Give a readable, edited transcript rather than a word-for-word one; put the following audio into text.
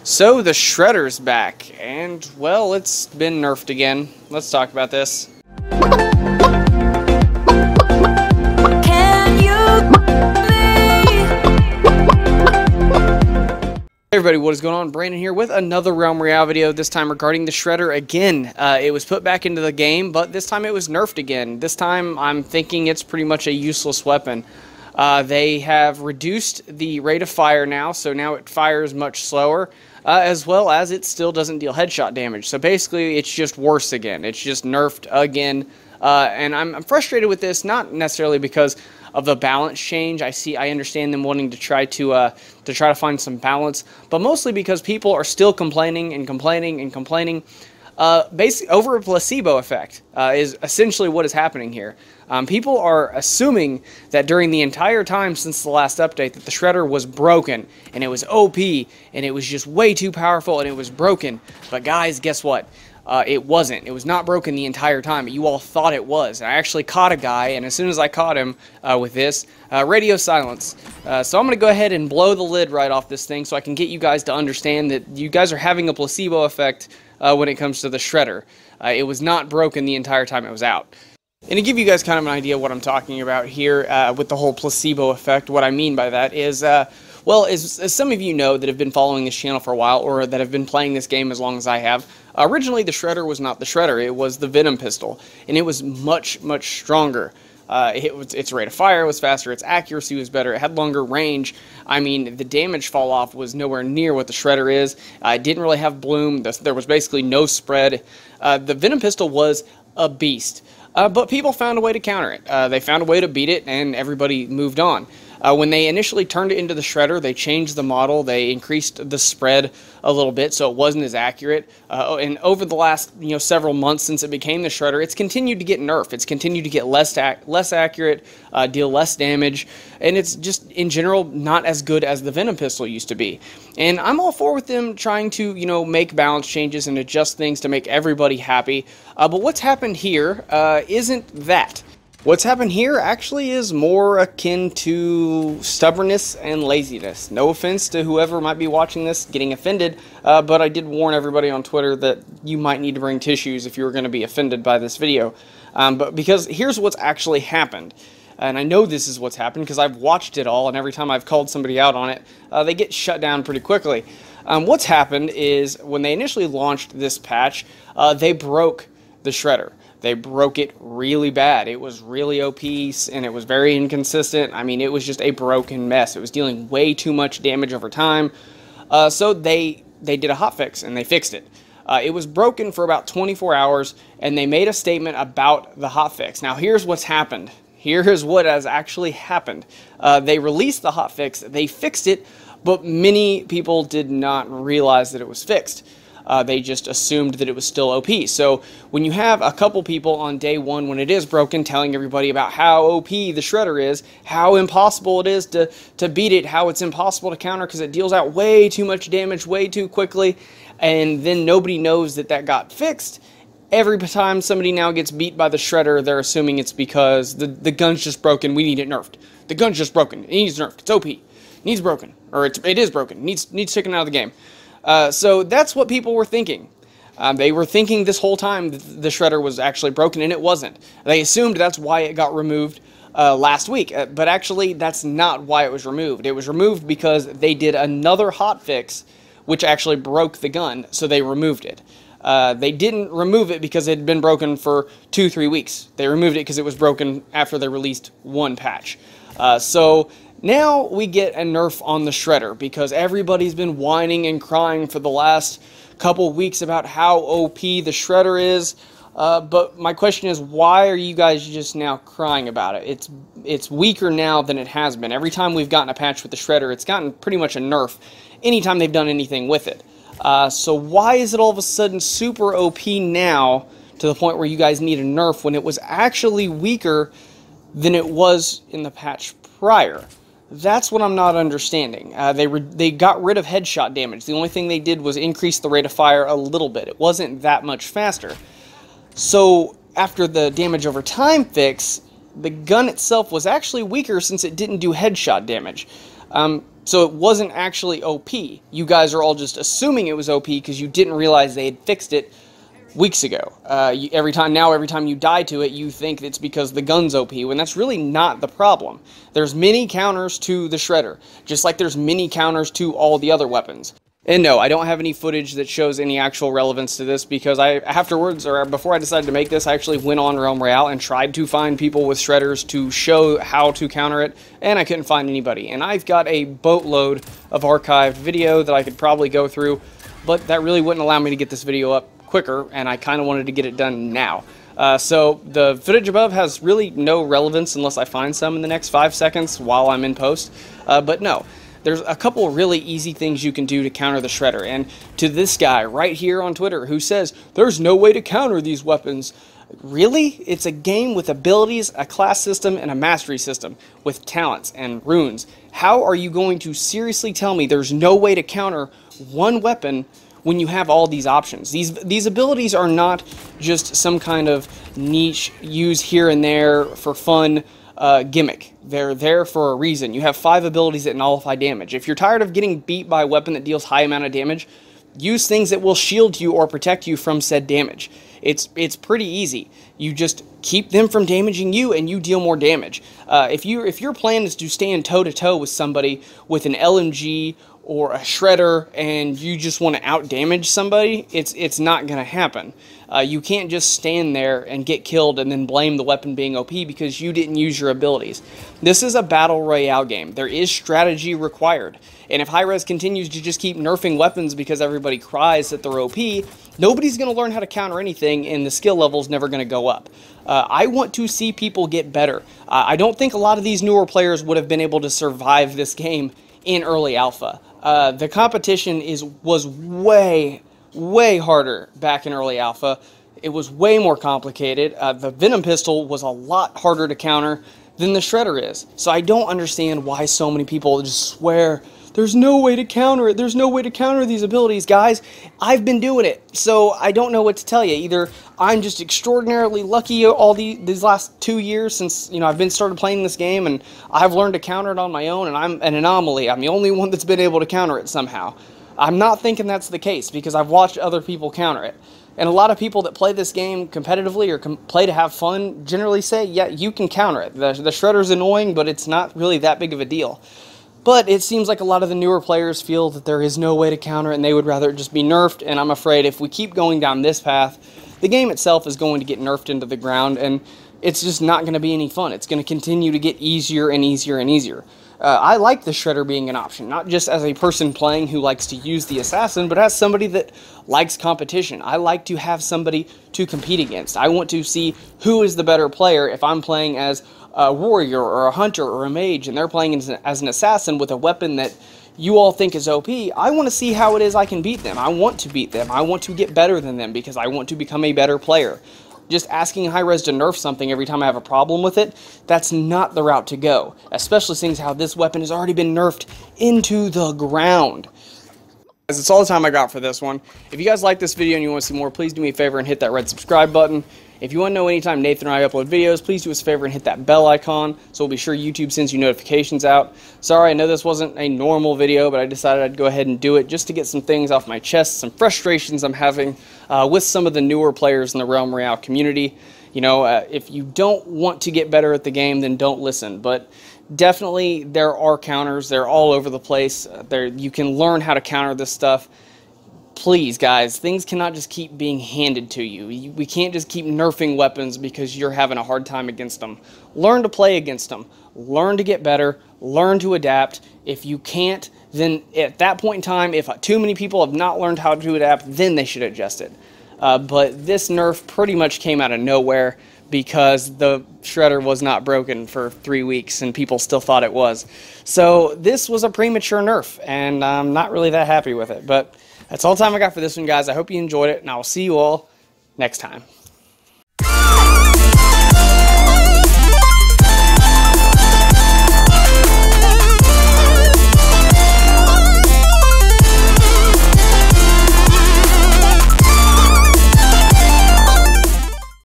So the Shredder's back, and well, it's been nerfed again. Let's talk about this. Hey everybody, what is going on? Brandon here with another Royale video, this time regarding the Shredder again. It was put back into the game, but this time it was nerfed again. This time I'm thinking it's pretty much a useless weapon. They have reduced the rate of fire now, so now it fires much slower, as well as it still doesn't deal headshot damage. So basically it's just worse again. It's just nerfed again, and I'm frustrated with this, not necessarily because of the balance change. I understand them wanting to try to find some balance, but mostly because people are still complaining and complaining and complaining. Basically, over a placebo effect is essentially what is happening here. People are assuming that during the entire time since the last update that the Shredder was broken and it was OP and it was just way too powerful and it was broken. But guys, guess what? It wasn't. It was not broken the entire time. You all thought it was. I actually caught a guy, and as soon as I caught him with this, radio silence. So I'm going to go ahead and blow the lid right off this thing so I can get you guys to understand that you guys are having a placebo effect when it comes to the Shredder. It was not broken the entire time it was out. And to give you guys kind of an idea what I'm talking about here with the whole placebo effect, what I mean by that is, well, as some of you know that have been following this channel for a while or that have been playing this game as long as I have, originally the Shredder was not the Shredder, it was the Venom pistol, and it was much, much stronger. Its rate of fire was faster, its accuracy was better, it had longer range. I mean, the damage fall off was nowhere near what the Shredder is. It didn't really have bloom, there was basically no spread. The Venom pistol was a beast. But people found a way to counter it. They found a way to beat it, and everybody moved on. When they initially turned it into the Shredder, they changed the model, they increased the spread a little bit so it wasn't as accurate. And over the last several months since it became the Shredder, it's continued to get nerfed. It's continued to get less accurate, deal less damage, and it's just in general not as good as the Venom pistol used to be. And I'm all for with them trying to make balance changes and adjust things to make everybody happy. But what's happened here isn't that. What's happened here actually is more akin to stubbornness and laziness. No offense to whoever might be watching this getting offended, but I did warn everybody on Twitter that you might need to bring tissues if you were going to be offended by this video. But because here's what's actually happened. And I know this is what's happened because I've watched it all, and every time I've called somebody out on it, they get shut down pretty quickly. What's happened is when they initially launched this patch, they broke the Shredder. They broke it really bad. It was really OP, and it was very inconsistent. I mean, it was just a broken mess. It was dealing way too much damage over time. So they did a hotfix, and they fixed it. It was broken for about 24 hours, and they made a statement about the hotfix. Now, here's what's happened. Here's what has actually happened. They released the hotfix. They fixed it, but many people did not realize that it was fixed. They just assumed that it was still OP. So when you have a couple people on day one when it is broken telling everybody about how OP the Shredder is, how impossible it is to beat it, how it's impossible to counter because it deals out way too much damage way too quickly, and then nobody knows that that got fixed. Every time somebody now gets beat by the Shredder, they're assuming it's because the gun's just broken, we need it nerfed. The gun's just broken, it needs nerfed, it's OP. It needs broken, or it is broken, it needs taken out of the game. So that's what people were thinking. They were thinking this whole time that the Shredder was actually broken, and it wasn't. They assumed that's why it got removed last week, but actually that's not why it was removed. It was removed because they did another hotfix, which actually broke the gun, so they removed it. They didn't remove it because it had been broken for 2-3 weeks. They removed it because it was broken after they released one patch. So now we get a nerf on the Shredder because everybody's been whining and crying for the last couple weeks about how OP the Shredder is. But my question is, why are you guys just now crying about it? It's weaker now than it has been. Every time we've gotten a patch with the Shredder, it's gotten pretty much a nerf anytime they've done anything with it. So why is it all of a sudden super OP now to the point where you guys need a nerf when it was actually weaker than it was in the patch prior? That's what I'm not understanding. They got rid of headshot damage. The only thing they did was increase the rate of fire a little bit. It wasn't that much faster. So after the damage over time fix, the gun itself was actually weaker since it didn't do headshot damage. So it wasn't actually OP. You guys are all just assuming it was OP because you didn't realize they had fixed it weeks ago. Every time you die to it, you think it's because the gun's OP, when that's really not the problem. There's many counters to the Shredder, just like there's many counters to all the other weapons. And no, I don't have any footage that shows any actual relevance to this because afterwards, or before I decided to make this, I actually went on Realm Royale and tried to find people with Shredders to show how to counter it, and I couldn't find anybody. And I've got a boatload of archived video that I could probably go through, but that really wouldn't allow me to get this video up quicker, and I kind of wanted to get it done now. So the footage above has really no relevance unless I find some in the next 5 seconds while I'm in post, but no. There's a couple really easy things you can do to counter the Shredder, and to this guy right here on Twitter who says, there's no way to counter these weapons. Really? It's a game with abilities, a class system, and a mastery system, with talents and runes. How are you going to seriously tell me there's no way to counter one weapon when you have all these options? These abilities are not just some kind of niche, use here and there for fun gimmick. They're there for a reason. You have 5 abilities that nullify damage. If you're tired of getting beat by a weapon that deals high amount of damage, use things that will shield you or protect you from said damage. It's pretty easy. You just keep them from damaging you and you deal more damage. If your plan is to stand toe-to-toe with somebody with an LMG or a Shredder and you just want to outdamage somebody, it's not going to happen. You can't just stand there and get killed and then blame the weapon being OP because you didn't use your abilities. This is a battle royale game. There is strategy required. And if Hi-Rez continues to just keep nerfing weapons because everybody cries that they're OP, nobody's going to learn how to counter anything and the skill level's never going to go up. I want to see people get better. I don't think a lot of these newer players would have been able to survive this game in early alpha. The competition was way harder back in early alpha. It was way more complicated. The Venom pistol was a lot harder to counter than the Shredder is. So I don't understand why so many people just swear, there's no way to counter it. There's no way to counter these abilities, guys. I've been doing it, so I don't know what to tell you. Either I'm just extraordinarily lucky all these last 2 years since I've started playing this game, and I've learned to counter it on my own, and I'm an anomaly. I'm the only one that's been able to counter it somehow. I'm not thinking that's the case because I've watched other people counter it. And a lot of people that play this game competitively or play to have fun generally say, yeah, you can counter it. The Shredder's annoying, but it's not really that big of a deal. But it seems like a lot of the newer players feel that there is no way to counter it and they would rather it just be nerfed, and I'm afraid if we keep going down this path, the game itself is going to get nerfed into the ground, and it's just not going to be any fun. It's going to continue to get easier and easier and easier. I like the Shredder being an option, not just as a person playing who likes to use the assassin, but as somebody that likes competition. I like to have somebody to compete against. I want to see who is the better player if I'm playing as a warrior or a hunter or a mage and they're playing as an assassin with a weapon that you all think is OP. I want to see how it is I can beat them. I want to beat them. I want to get better than them because I want to become a better player. Just asking Hi-Rez to nerf something every time I have a problem with it, that's not the route to go. Especially seeing how this weapon has already been nerfed into the ground. That's all the time I got for this one. If you guys like this video and you want to see more, please do me a favor and hit that red subscribe button. If you want to know anytime Nathan or I upload videos, please do us a favor and hit that bell icon so we'll be sure YouTube sends you notifications out. Sorry, I know this wasn't a normal video, but I decided I'd go ahead and do it just to get some things off my chest, some frustrations I'm having with some of the newer players in the Realm Royale community. If you don't want to get better at the game, then don't listen. But definitely there are counters. They're all over the place. You can learn how to counter this stuff. Please, guys, things cannot just keep being handed to you. We can't just keep nerfing weapons because you're having a hard time against them. Learn to play against them. Learn to get better. Learn to adapt. If you can't, then at that point in time, if too many people have not learned how to adapt, then they should adjust it. But this nerf pretty much came out of nowhere because the Shredder was not broken for 3 weeks and people still thought it was. So this was a premature nerf, and I'm not really that happy with it. But that's all the time I got for this one, guys. I hope you enjoyed it, and I will see you all next time.